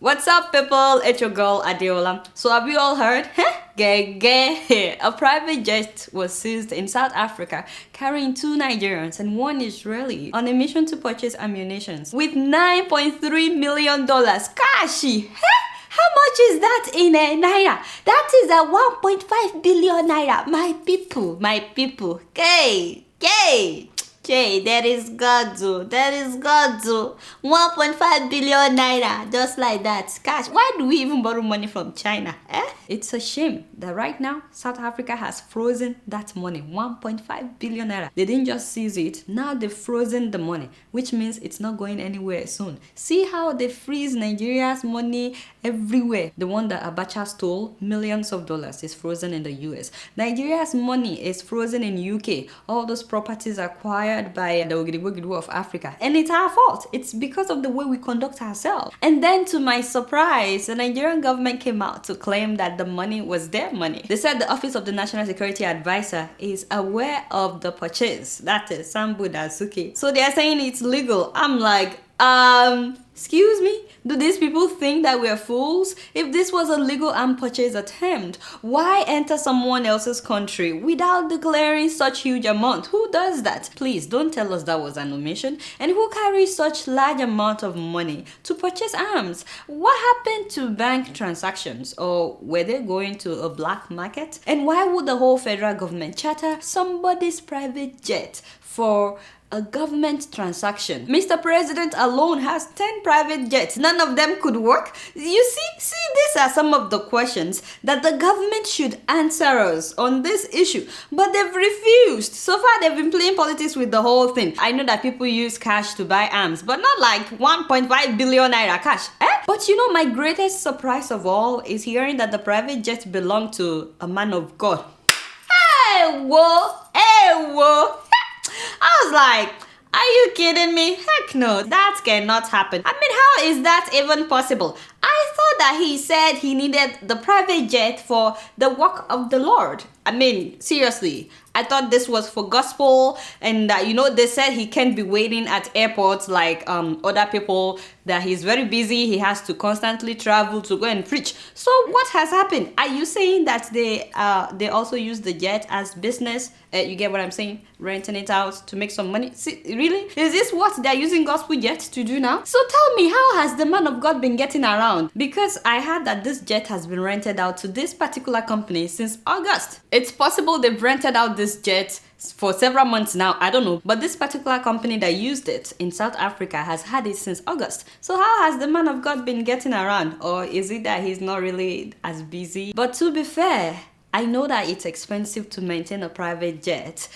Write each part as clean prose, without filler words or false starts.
What's up, people? It's your girl Adeola. So have you all heard? A private jet was seized in South Africa carrying 2 Nigerians and 1 Israeli on a mission to purchase ammunition with $9.3 million cash. How much is that in naira? That is a 1.5 billion naira. My people. That is God, that is God. 1.5 billion naira, just like that. Cash. Why do we even borrow money from China? It's a shame that right now South Africa has frozen that money, 1.5 billion naira. They didn't just seize it, now they've frozen the money, which means it's not going anywhere soon. See how they freeze Nigeria's money everywhere. The one that Abacha stole, millions of dollars, is frozen in the US. Nigeria's money is frozen in UK. All those properties acquired by the Ogiribogidu of Africa, and it's our fault. It's because of the way we conduct ourselves. And then, to my surprise, the Nigerian government came out to claim that the money was their money. They said the Office of the National Security Advisor is aware of the purchase. That is Sambu Dazuki. So they are saying it's legal. I'm like, excuse me? Do these people think that we're fools? If this was a legal arm purchase attempt, why enter someone else's country without declaring such huge amount? Who does that? Please don't tell us that was an omission. And who carries such large amount of money to purchase arms? What happened to bank transactions? Or were they going to a black market? And why would the whole federal government charter somebody's private jet for a government transaction? Mr. President alone has 10 private jets. None of them could work. You see, these are some of the questions that the government should answer us on this issue. But they've refused. So far, they've been playing politics with the whole thing. I know that people use cash to buy arms, but not like 1.5 billion naira cash. But you know, my greatest surprise of all is hearing that the private jet belonged to a man of God. Hey, whoa. I was like, are you kidding me? Heck no, that cannot happen. I mean, how is that even possible? I thought that he said he needed the private jet for the work of the Lord. I mean, seriously, I thought this was for gospel, and they said he can't be waiting at airports like other people, that he's very busy, he has to constantly travel to go and preach. So what has happened? Are you saying that they also use the jet as business? You get what I'm saying? Renting it out to make some money? See, really? Is this what they're using gospel jets to do now? So tell me, how has the man of God been getting around? Because I heard that this jet has been rented out to this particular company since August. It's possible they've rented out this jet for several months now, I don't know. But this particular company that used it in South Africa has had it since August. So how has the man of God been getting around? Or is it that he's not really as busy? But to be fair, I know that it's expensive to maintain a private jet.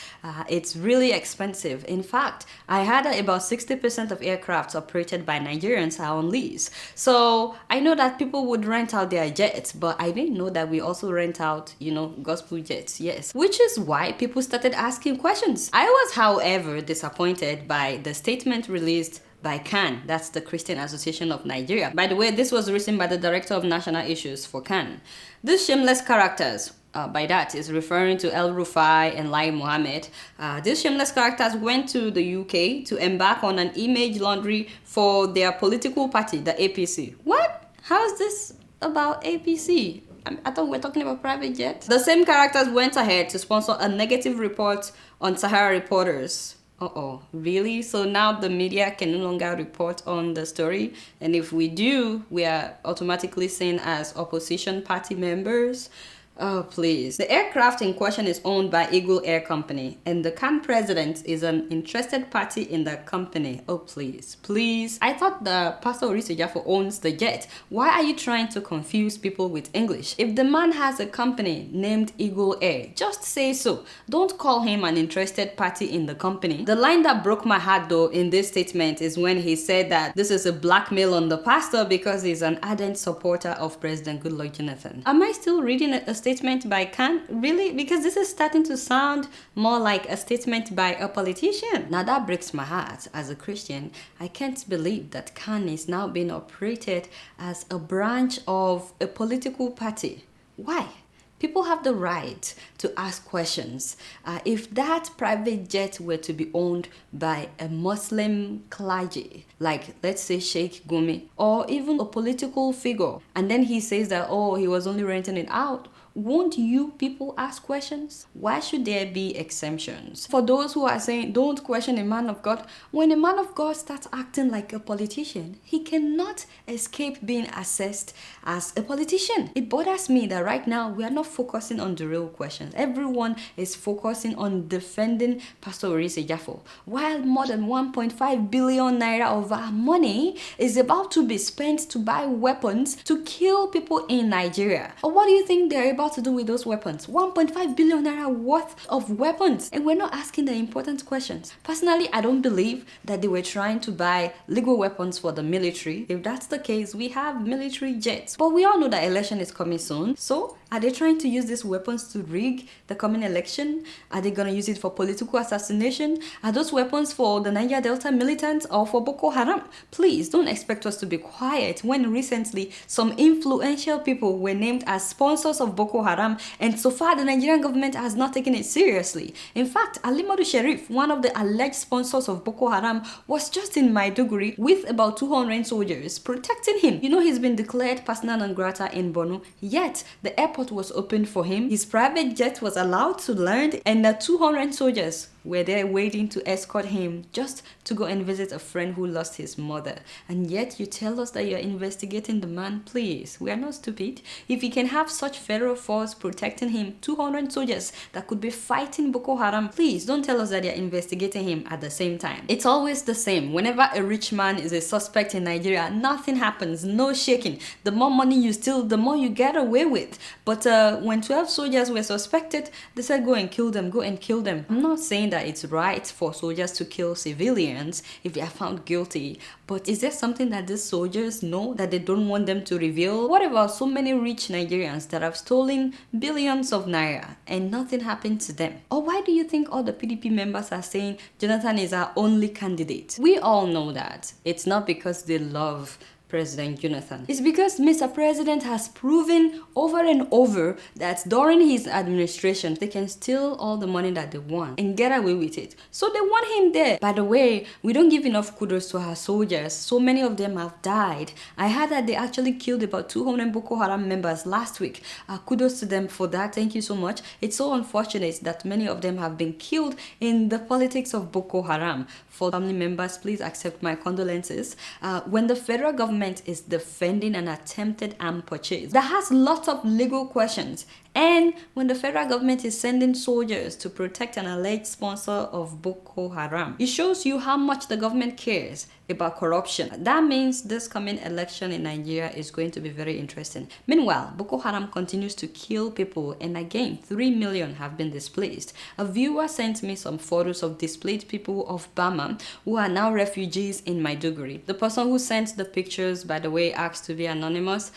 It's really expensive. In fact, I heard that about 60% of aircrafts operated by Nigerians are on lease. So I know that people would rent out their jets, but I didn't know that we also rent out, gospel jets, yes. Which is why people started asking questions. I was, however, disappointed by the statement released by CAN, that's the Christian Association of Nigeria. By the way, this was written by the Director of National Issues for CAN. These shameless characters, by that is referring to El Rufai and Lai Mohammed. These shameless characters went to the UK to embark on an image laundry for their political party, the APC. What? How is this about APC? I thought we were talking about private jets. The same characters went ahead to sponsor a negative report on Sahara reporters. Really? So now the media can no longer report on the story, and if we do, we are automatically seen as opposition party members. Oh, please. The aircraft in question is owned by Eagle Air Company, and the CAN president is an interested party in the company. Oh, please. I thought the Pastor Ayo owns the jet. Why are you trying to confuse people with English? If the man has a company named Eagle Air, just say so. Don't call him an interested party in the company. The line that broke my heart, though, in this statement is when he said that this is a blackmail on the pastor because he's an ardent supporter of President Goodluck Jonathan. Am I still reading a statement by CAN? Really? Because this is starting to sound more like a statement by a politician. Now that breaks my heart. As a Christian, I can't believe that CAN is now being operated as a branch of a political party. Why? People have the right to ask questions. If that private jet were to be owned by a Muslim clergy, like let's say Sheikh Gumi, or even a political figure, and then he says that, oh, he was only renting it out, won't you people ask questions? Why should there be exemptions? For those who are saying, don't question a man of God, when a man of God starts acting like a politician, he cannot escape being assessed as a politician. It bothers me that right now we are not focusing on the real questions. Everyone is focusing on defending Pastor Oritsejafor, while more than 1.5 billion naira of our money is about to be spent to buy weapons to kill people in Nigeria. Or what do you think they're about to do with those weapons? 1.5 billion naira worth of weapons, and we're not asking the important questions. Personally, I don't believe that they were trying to buy legal weapons for the military. If that's the case, we have military jets. But we all know that election is coming soon. So are they trying to use these weapons to rig the coming election? Are they going to use it for political assassination? Are those weapons for the Niger Delta militants or for Boko Haram? Please don't expect us to be quiet when recently some influential people were named as sponsors of Boko Haram, and so far the Nigerian government has not taken it seriously. In fact, Ali Modu Sheriff, one of the alleged sponsors of Boko Haram, was just in Maiduguri with about 200 soldiers protecting him. You know, he's been declared persona non grata in Borno, yet the airport was opened for him, his private jet was allowed to land, and the 200 soldiers were there waiting to escort him just to go and visit a friend who lost his mother. And yet you tell us that you're investigating the man. Please, we are not stupid. If you can have such federal force protecting him, 200 soldiers that could be fighting Boko Haram, please don't tell us that you're investigating him at the same time. It's always the same. Whenever a rich man is a suspect in Nigeria, nothing happens, no shaking. The more money you steal, the more you get away with. But when 12 soldiers were suspected, they said go and kill them, go and kill them. I'm not saying that it's right for soldiers to kill civilians if they are found guilty, but is there something that these soldiers know that they don't want them to reveal? What about so many rich Nigerians that have stolen billions of naira and nothing happened to them? Or why do you think all the PDP members are saying Jonathan is our only candidate? We all know that it's not because they love President Jonathan. It's because Mr. President has proven over and over that during his administration, they can steal all the money that they want and get away with it. So they want him there. By the way, we don't give enough kudos to our soldiers. So many of them have died. I heard that they actually killed about 200 Boko Haram members last week. Kudos to them for that. Thank you so much. It's so unfortunate that many of them have been killed in the politics of Boko Haram. For family members, please accept my condolences. When the federal government is defending an attempted arm purchase that has lots of legal questions, and when the federal government is sending soldiers to protect an alleged sponsor of Boko Haram, it shows you how much the government cares about corruption. That means this coming election in Nigeria is going to be very interesting. Meanwhile, Boko Haram continues to kill people, and again, 3 million have been displaced. A viewer sent me some photos of displaced people of Bama who are now refugees in Maiduguri. The person who sent the pictures, by the way, asked to be anonymous.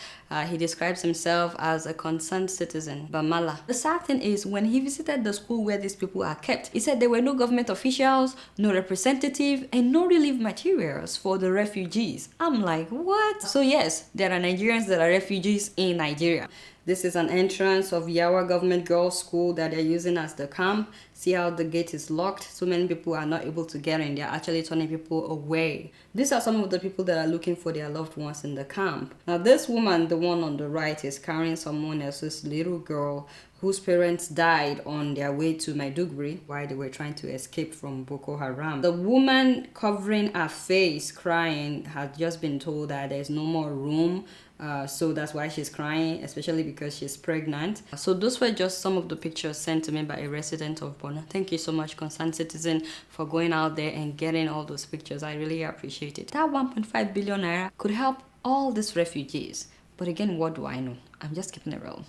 He describes himself as a concerned citizen, Bamala. The sad thing is, when he visited the school where these people are kept, he said there were no government officials, no representative, and no relief materials for the refugees. I'm like, what? So yes, there are Nigerians that are refugees in Nigeria. This is an entrance of Yawa Government Girls School that they're using as the camp. See how the gate is locked? So many people are not able to get in. They're actually turning people away. These are some of the people that are looking for their loved ones in the camp. Now this woman, the one on the right, is carrying someone else's little girl whose parents died on their way to Maiduguri while they were trying to escape from Boko Haram. The woman covering her face crying had just been told that there's no more room. So that's why she's crying, especially because she's pregnant. So those were just some of the pictures sent to me by a resident of Borno. Thank you so much, concerned citizen, for going out there and getting all those pictures. I really appreciate it. That 1.5 billion naira could help all these refugees. But again, what do I know? I'm just keeping it real.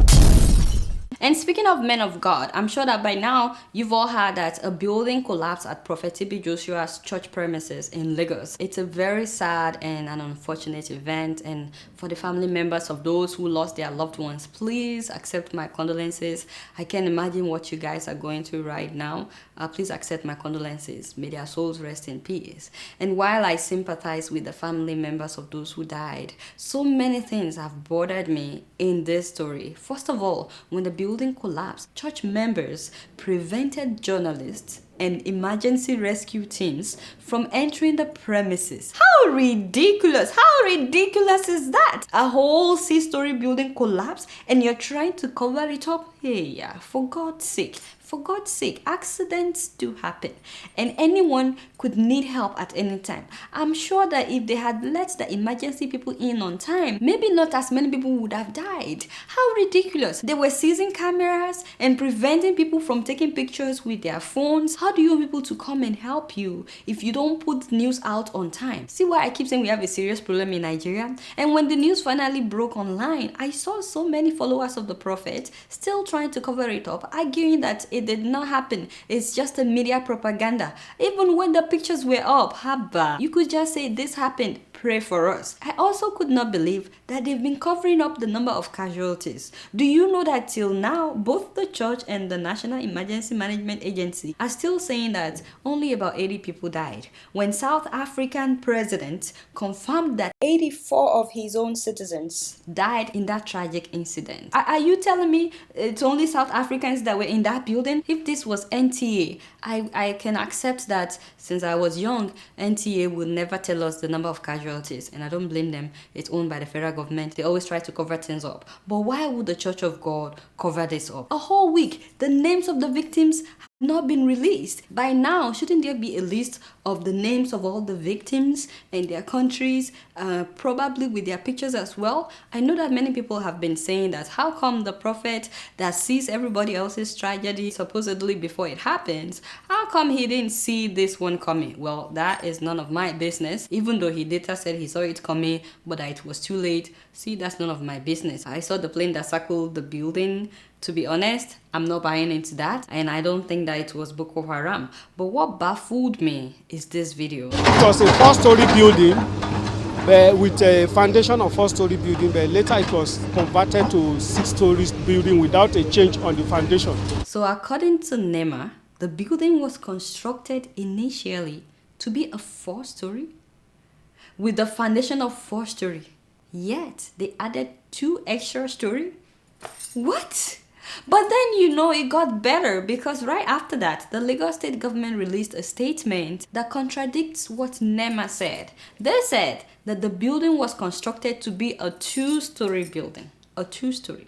And speaking of men of God, I'm sure that by now you've all heard that a building collapsed at Prophet TB Joshua's church premises in Lagos. It's a very sad and an unfortunate event, and for the family members of those who lost their loved ones, please accept my condolences. I can't imagine what you guys are going through right now. Please accept my condolences. May their souls rest in peace. And while I sympathize with the family members of those who died, so many things have bothered me in this story. First of all, when the building building collapsed, church members prevented journalists and emergency rescue teams from entering the premises. How ridiculous! How ridiculous is that? A whole 6-story building collapsed and you're trying to cover it up? Hey, for God's sake. For God's sake, accidents do happen and anyone could need help at any time. I'm sure that if they had let the emergency people in on time, maybe not as many people would have died. How ridiculous. They were seizing cameras and preventing people from taking pictures with their phones. How do you want people to come and help you if you don't put news out on time? See why I keep saying we have a serious problem in Nigeria? And when the news finally broke online, I saw so many followers of the prophet still trying to cover it up, arguing that it did not happen. It's just a media propaganda. Even when the pictures were up, haba, you could just say this happened. Pray for us. I also could not believe that they've been covering up the number of casualties. Do you know that till now, both the church and the National Emergency Management Agency are still saying that only about 80 people died, when South African president confirmed that 84 of his own citizens died in that tragic incident. Are you telling me it's only South Africans that were in that building? If this was NTA, I can accept that since I was young, NTA would never tell us the number of casualties, and I don't blame them. It's owned by the federal government. They always try to cover things up. But why would the Church of God cover this up? A whole week, the names of the victims have not been released. By now, shouldn't there be a list of the names of all the victims and their countries, probably with their pictures as well? I know that many people have been saying that how come the prophet that sees everybody else's tragedy supposedly before it happens, how come he didn't see this one coming? Well, that is none of my business, even though he later said he saw it coming, but that it was too late. See, that's none of my business. I saw the plane that circled the building. To be honest, I'm not buying into that, and I don't think that it was Boko Haram. But what baffled me is this video. It was a 4-story building with a foundation of 4-story building, but later it was converted to 6-story building without a change on the foundation. So according to NEMA, the building was constructed initially to be a 4-story with the foundation of 4-story. Yet they added 2 extra stories. What? But then it got better, because right after that, the Lagos state government released a statement that contradicts what NEMA said. They said that the building was constructed to be a 2-story building, a 2-story,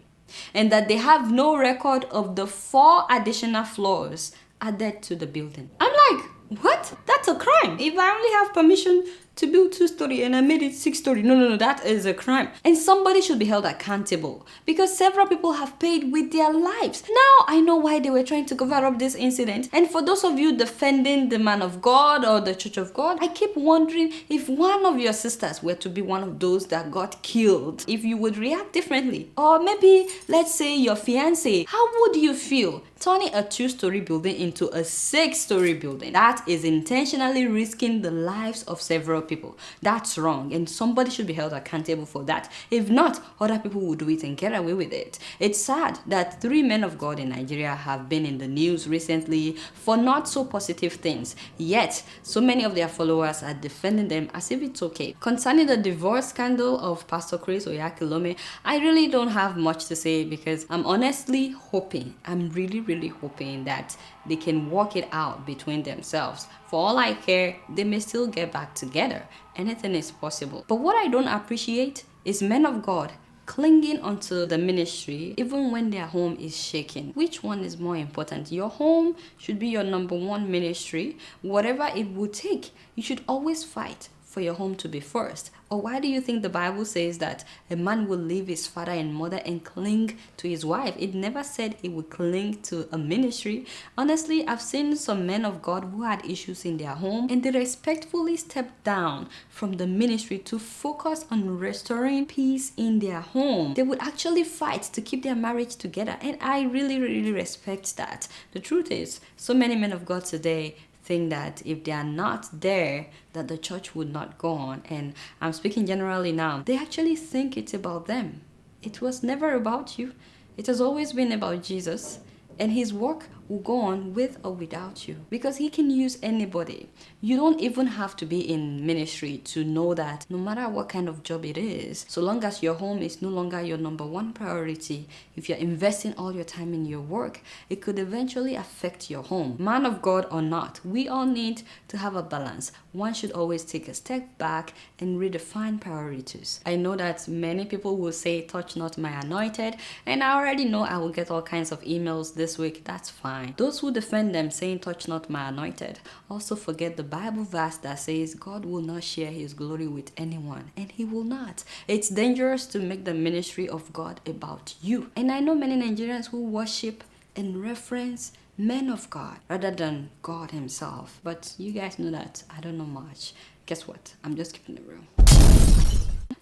and that they have no record of the 4 additional floors added to the building. I'm like, what? That's a crime. If I only have permission to build 2-story and I made it 6-story, no, that is a crime. And somebody should be held accountable, because several people have paid with their lives. Now I know why they were trying to cover up this incident. And for those of you defending the man of God or the Church of God, I keep wondering if one of your sisters were to be one of those that got killed, if you would react differently. Or maybe, let's say your fiance, how would you feel turning a 2-story building into a 6-story building? That is intentionally risking the lives of several people. That's wrong, and somebody should be held accountable for that. If not, other people will do it and get away with it. It's sad that 3 men of God in Nigeria have been in the news recently for not so positive things, yet so many of their followers are defending them as if it's okay. Concerning the divorce scandal of Pastor Oyakhilome, I really don't have much to say, because I'm honestly hoping, I'm really hoping that they can work it out between themselves. For all I care, they may still get back together. Anything is possible. But what I don't appreciate is men of God clinging onto the ministry even when their home is shaking. Which one is more important? Your home should be your number 1 ministry. Whatever it would take, you should always fight for your home to be first. Or why do you think the Bible says that a man will leave his father and mother and cling to his wife? It never said he would cling to a ministry. Honestly, I've seen some men of God who had issues in their home, and they respectfully stepped down from the ministry to focus on restoring peace in their home. They would actually fight to keep their marriage together, and I really respect that. The truth is, so many men of God today think that if they are not there, that the church would not go on. And I'm speaking generally now. They actually think it's about them. It was never about you. It has always been about Jesus and his work will go on with or without you, because he can use anybody. You don't even have to be in ministry to know that no matter what kind of job it is, so long as your home is no longer your number one priority, if you're investing all your time in your work, it could eventually affect your home. Man of God or not, we all need to have a balance. One should always take a step back and redefine priorities. I know that many people will say, touch not my anointed, and I already know I will get all kinds of emails this week. That's fine. Those who defend them saying, touch not my anointed, also forget the Bible verse that says God will not share his glory with anyone, and he will not. It's dangerous to make the ministry of God about you. And I know many Nigerians who worship and reference men of God rather than God himself. But you guys know that I don't know much. Guess what? I'm just keeping it real.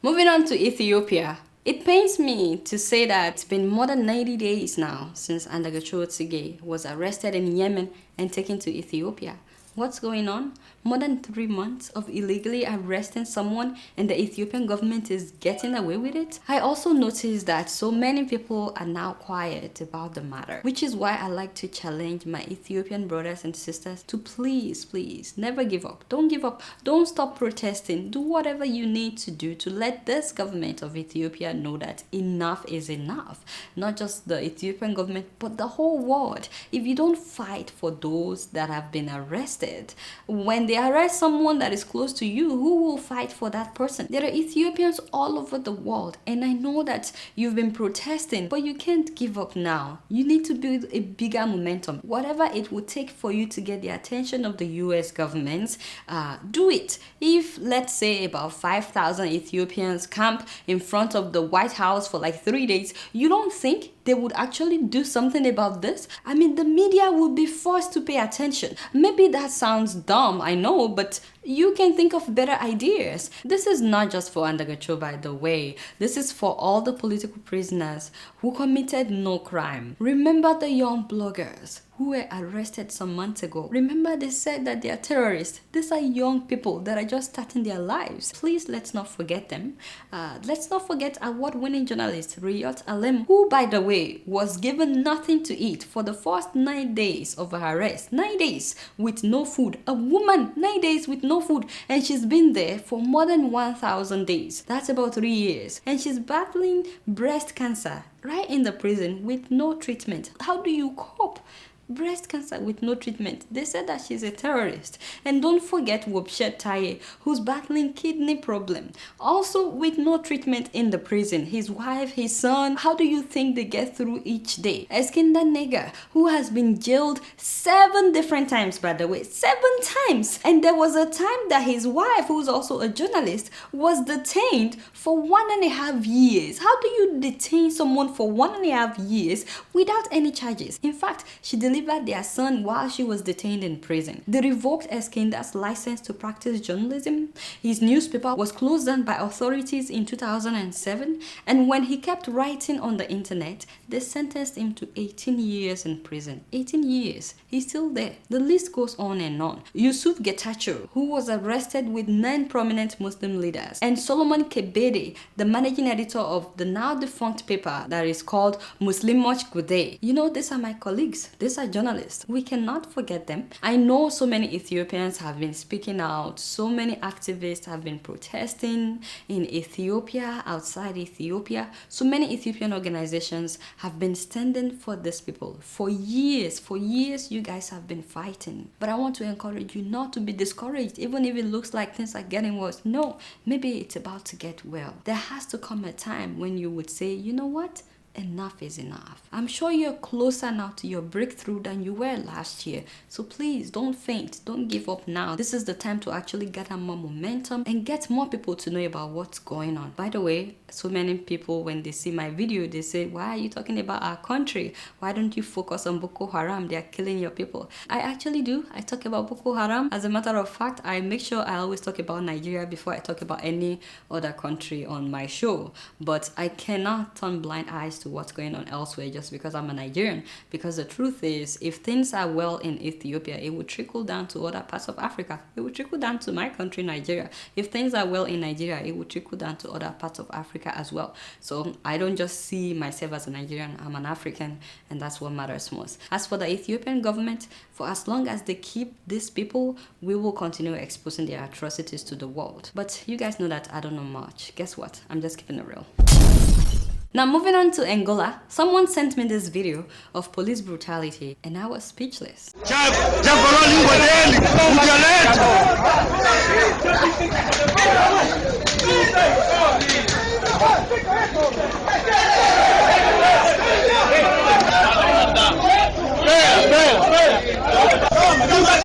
Moving on to Ethiopia. It pains me to say that it's been more than 90 days now since Andagachew Tsige was arrested in Yemen and taken to Ethiopia. What's going on? More than 3 months of illegally arresting someone, and the Ethiopian government is getting away with it? I also noticed that so many people are now quiet about the matter, which is why I like to challenge my Ethiopian brothers and sisters to please never give up. Don't give up. Don't stop protesting. Do whatever you need to do to let this government of Ethiopia know that enough is enough. Not just the Ethiopian government, but the whole world. If you don't fight for those that have been arrested, when they arrest someone that is close to you, who will fight for that person? There are Ethiopians all over the world, and I know that you've been protesting, but you can't give up now. You need to build a bigger momentum. Whatever it will take for you to get the attention of the US government, do it. If, let's say, about 5,000 Ethiopians camp in front of the White House for like 3 days, you don't think they would actually do something about this? I mean, the media would be forced to pay attention. Maybe that sounds dumb, I know, but you can think of better ideas. This is not just for Andagachew, by the way. This is for all the political prisoners who committed no crime. Remember the young bloggers who were arrested some months ago. Remember they said that they are terrorists. These are young people that are just starting their lives. Please, let's not forget them. Let's not forget award-winning journalist Oyakhilome, who, by the way, was given nothing to eat for the first 9 days of her arrest. 9 days with no food. A woman, 9 days with no food, and she's been there for more than 1,000 days. That's about 3 years. And she's battling breast cancer right in the prison with no treatment. How do you cope? Breast cancer with no treatment. They said that she's a terrorist. And don't forget Tsige, who's battling kidney problem, also with no treatment in the prison. His wife, his son, how do you think they get through each day? Eskinder Nega, who has been jailed 7 different times, by the way, 7 times. And there was a time that his wife, who's also a journalist, was detained for 1.5 years. How do you detain someone for 1.5 years without any charges? In fact, she delivered their son while she was detained in prison. They revoked Eskinder's license to practice journalism. His newspaper was closed down by authorities in 2007, and when he kept writing on the internet, they sentenced him to 18 years in prison. 18 years. He's still there. The list goes on and on. Yusuf Getachew, who was arrested with 9 prominent Muslim leaders, and Solomon Kebede, the managing editor of the now defunct paper that is called Muslim Watch Today. You know, these are my colleagues. These are journalists. We cannot forget them. I know so many Ethiopians have been speaking out. So many activists have been protesting in Ethiopia, outside Ethiopia. So many Ethiopian organizations have been standing for these people. For years, you guys have been fighting. But I want to encourage you not to be discouraged, even if it looks like things are getting worse. No, maybe it's about to get well. There has to come a time when you would say, you know what? Enough is enough. I'm sure you're closer now to your breakthrough than you were last year. So please don't faint. Don't give up now. This is the time to actually gather more momentum and get more people to know about what's going on. By the way, so many people, when they see my video, they say, why are you talking about our country? Why don't you focus on Boko Haram? They are killing your people. I actually do. I talk about Boko Haram. As a matter of fact, I make sure I always talk about Nigeria before I talk about any other country on my show. But I cannot turn blind eyes to what's going on elsewhere just because I'm a Nigerian. Because the truth is, if things are well in Ethiopia, it will trickle down to other parts of Africa. It will trickle down to my country, Nigeria. If things are well in Nigeria, it will trickle down to other parts of Africa as well. So I don't just see myself as a Nigerian, I'm an African, and that's what matters most. As for the Ethiopian government, for as long as they keep these people, we will continue exposing their atrocities to the world. But you guys know that I don't know much. Guess what? I'm just keeping it real. Now moving on to Angola, someone sent me this video of police brutality and I was speechless.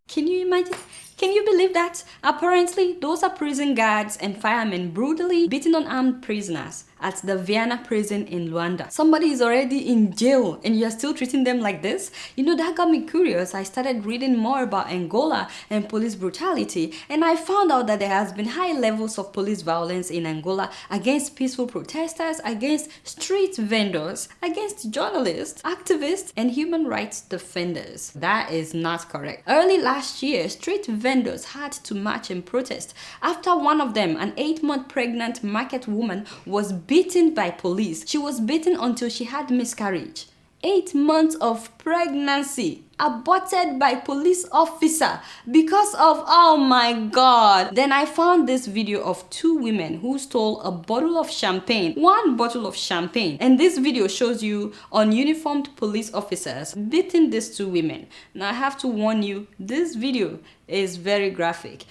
Can you imagine? Can you believe that? Apparently, those are prison guards and firemen brutally beating unarmed prisoners at the Vienna prison in Luanda. Somebody is already in jail and you're still treating them like this? You know, that got me curious. I started reading more about Angola and police brutality, and I found out that there has been high levels of police violence in Angola against peaceful protesters, against street vendors, against journalists, activists, and human rights defenders. That is not correct. Early last year, street vendors had to march and protest after one of them, an 8-month pregnant market woman, was beaten by police. She was beaten until she had miscarriage. 8 months of pregnancy aborted by police officer because of, oh my god. Then I found this video of 2 women who stole a bottle of champagne, 1 bottle of champagne, and this video shows you ununiformed police officers beating these 2 women. Now I have to warn you, this video is very graphic,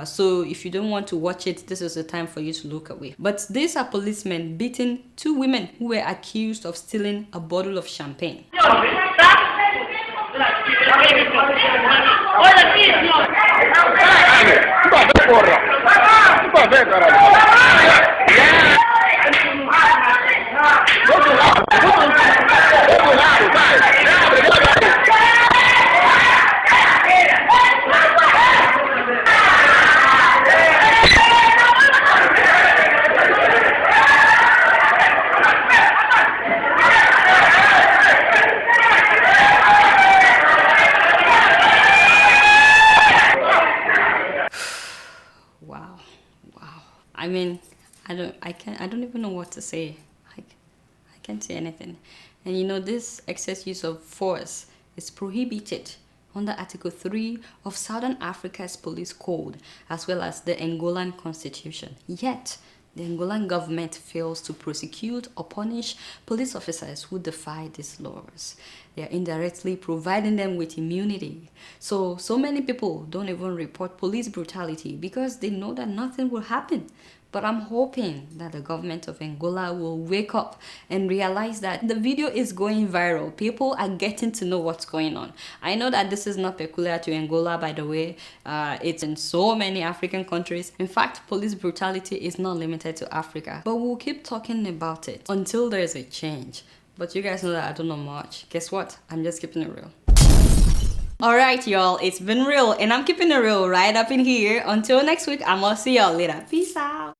so if you don't want to watch it, this is the time for you to look away. But these are policemen beating 2 women who were accused of stealing a bottle of champagne. I mean, I don't even know what to say. I can't say anything. And you know, this excess use of force is prohibited under Article 3 of Southern Africa's Police Code, as well as the Angolan Constitution. Yet, the Angolan government fails to prosecute or punish police officers who defy these laws. They are indirectly providing them with immunity. So many people don't even report police brutality because they know that nothing will happen. But I'm hoping that the government of Angola will wake up and realize that the video is going viral. People are getting to know what's going on. I know that this is not peculiar to Angola, by the way. It's in so many African countries. In fact, police brutality is not limited to Africa. But we'll keep talking about it until there's a change. But you guys know that I don't know much. Guess what? I'm just keeping it real. Alright y'all, it's been real and I'm keeping it real right up in here. Until next week, I'm gonna see y'all later. Peace out.